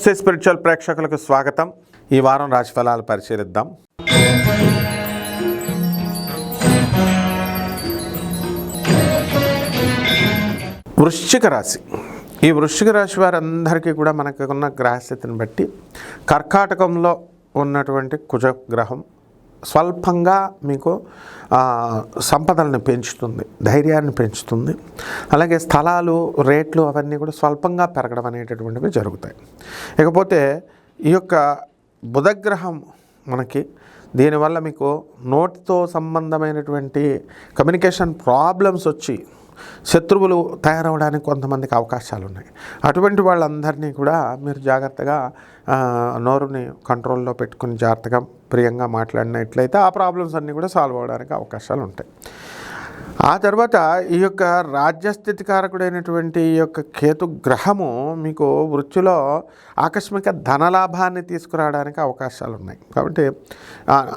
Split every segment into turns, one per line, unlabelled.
నమస్తే స్పిరిచువల్ ప్రేక్షకులకు స్వాగతం. ఈ వారం రాశి ఫలాలు పరిశీలిద్దాం. వృశ్చిక రాశి. ఈ వృశ్చిక రాశి వారందరికీ కూడా మనకున్న గ్రహస్థితిని బట్టి కర్కాటకంలో ఉన్నటువంటి కుజగ్రహం స్వల్పంగా మీకు సంపదలను పెంచుతుంది, ధైర్యాన్ని పెంచుతుంది. అలాగే స్థలాలు రేట్లు అవన్నీ కూడా స్వల్పంగా పెరగడం అనేటటువంటివి జరుగుతాయి. ఇకపోతే ఈ యొక్క బుధగ్రహం మనకి దీనివల్ల మీకు నోటితో సంబంధమైనటువంటి కమ్యూనికేషన్ ప్రాబ్లమ్స్ వచ్చి శత్రువులు తయారవడానికి కొంతమందికి అవకాశాలు ఉన్నాయి. అటువంటి వాళ్ళందరినీ కూడా మీరు జాగ్రత్తగా నోరుని కంట్రోల్లో పెట్టుకుని జాగ్రత్తగా ప్రియంగా మాట్లాడినట్లయితే ఆ ప్రాబ్లమ్స్ అన్నీ కూడా సాల్వ్ అవ్వడానికి అవకాశాలు ఉంటాయి. ఆ తర్వాత ఈ యొక్క రాజ్యస్థితికారకుడైనటువంటి ఈ యొక్క కేతు గ్రహము మీకు వృత్తిలో ఆకస్మిక ధనలాభాన్ని తీసుకురావడానికి అవకాశాలు ఉన్నాయి. కాబట్టి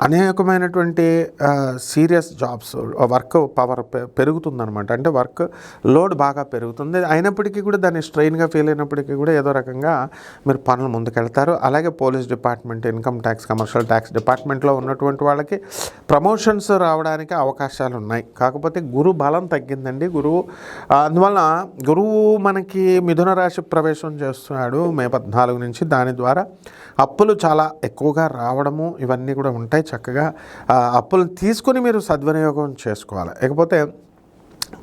అనేకమైనటువంటి సీరియస్ జాబ్స్ వర్క్ పవర్ పెరుగుతుందన్నమాట. అంటే వర్క్ లోడ్ బాగా పెరుగుతుంది. అయినప్పటికీ కూడా దాన్ని స్ట్రెయిన్గా ఫీల్ అయినప్పటికీ కూడా ఏదో రకంగా మీరు పనులు ముందుకెళ్తారు. అలాగే police department, income tax, commercial tax డిపార్ట్మెంట్లో ఉన్నటువంటి వాళ్ళకి ప్రమోషన్స్ రావడానికి అవకాశాలు ఉన్నాయి. కాకపోతే గురు బలం తగ్గిందండి. అందువలన గురువు మనకి మిథున రాశి ప్రవేశం చేస్తున్నాడు మే 14 నుంచి. దాని ద్వారా అప్పులు చాలా ఎక్కువగా రావడము ఇవన్నీ కూడా ఉంటాయి. చక్కగా అప్పులు తీసుకుని మీరు సద్వినియోగం చేసుకోవాలి. లేకపోతే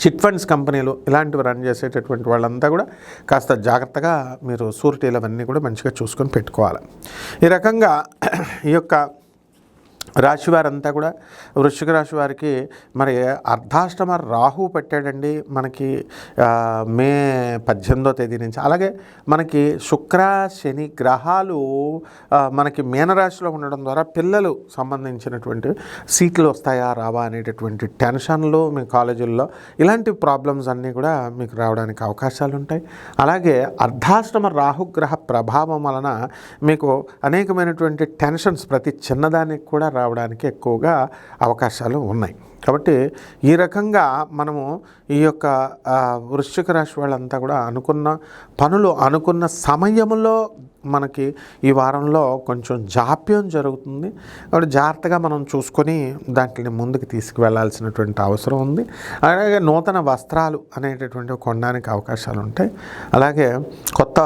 చిట్ ఫండ్స్ కంపెనీలు ఇలాంటివి రన్ చేసేటటువంటి వాళ్ళంతా కూడా కాస్త జాగ్రత్తగా మీరు సూరిటీలు అవన్నీ కూడా మంచిగా చూసుకొని పెట్టుకోవాలి. ఈ రకంగా ఈ యొక్క రాశి వారంతా కూడా వృశ్చిక రాశి వారికి మరి అర్ధాష్టమ రాహు పెట్టాడండి మనకి మే 18వ తేదీ నుంచి. అలాగే మనకి శుక్ర శని గ్రహాలు మనకి మీనరాశిలో ఉండడం ద్వారా పిల్లలు సంబంధించినటువంటి సీట్లు వస్తాయా రావా అనేటటువంటి టెన్షన్లు మీ కాలేజీల్లో ఇలాంటి ప్రాబ్లమ్స్ అన్నీ కూడా మీకు రావడానికి అవకాశాలు ఉంటాయి. అలాగే అర్ధాష్టమ రాహుగ్రహ ప్రభావం వలన మీకు అనేకమైనటువంటి టెన్షన్స్ ప్రతి చిన్నదానికి కూడా రావడానికి ఎక్కువగా అవకాశాలు ఉన్నాయి. కాబట్టి ఈ రకంగా మనము ఈ యొక్క వృశ్చిక రాశి వాళ్ళంతా కూడా అనుకున్న పనులు అనుకున్న సమయంలో మనకి ఈ వారంలో కొంచెం జాప్యం జరుగుతుంది. కాబట్టి జాగ్రత్తగా మనం చూసుకొని దాంట్ని ముందుకు తీసుకువెళ్లాల్సినటువంటి అవసరం ఉంది. అలాగే నూతన వస్త్రాలు అనేటటువంటివి కొనడానికి అవకాశాలు ఉంటాయి. అలాగే కొత్త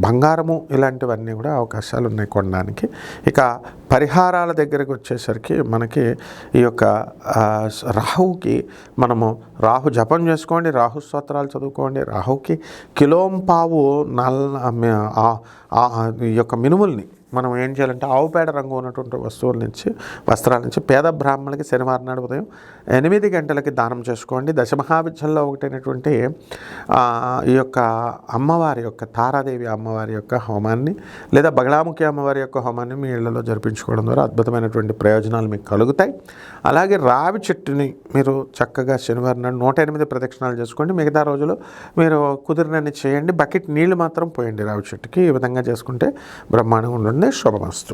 బంగారము ఇలాంటివన్నీ కూడా అవకాశాలు ఉన్నాయి కొనడానికి. ఇక పరిహారాల దగ్గరికి వచ్చేసరికి మనకి ఈ యొక్క రాహుకి మనము రాహు జపం చేసుకోండి, రాహు స్తోత్రాలు చదువుకోండి. రాహుకి కిలోంపావు ఈ యొక్క మినుముల్ని మనం ఏం చేయాలంటే ఆవు పేడ రంగు ఉన్నటువంటి వస్త్రాల నుంచి పేద బ్రాహ్మణులకి శనివారం నాడు ఉదయం 8 గంటలకి దానం చేసుకోండి. దశమహావిద్యల్లో ఒకటైనటువంటి ఈ యొక్క అమ్మవారి యొక్క తారాదేవి అమ్మవారి యొక్క హోమాన్ని లేదా బగళాముఖి అమ్మవారి యొక్క హోమాన్ని మీ ఇళ్లలో జరిపించుకోవడం ద్వారా అద్భుతమైనటువంటి ప్రయోజనాలు మీకు కలుగుతాయి. అలాగే రావి చెట్టుని మీరు చక్కగా శనివారం నాడు 108 ప్రదక్షిణాలు చేసుకోండి. మిగతా రోజులు మీరు కుదిరినన్ని చేయండి. బకెట్ నీళ్లు మాత్రం పోయండి రావి చెట్టుకి. ఈ విధంగా చేసుకుంటే బ్రహ్మాండంగా ఉంటుంది. శుభమస్తు.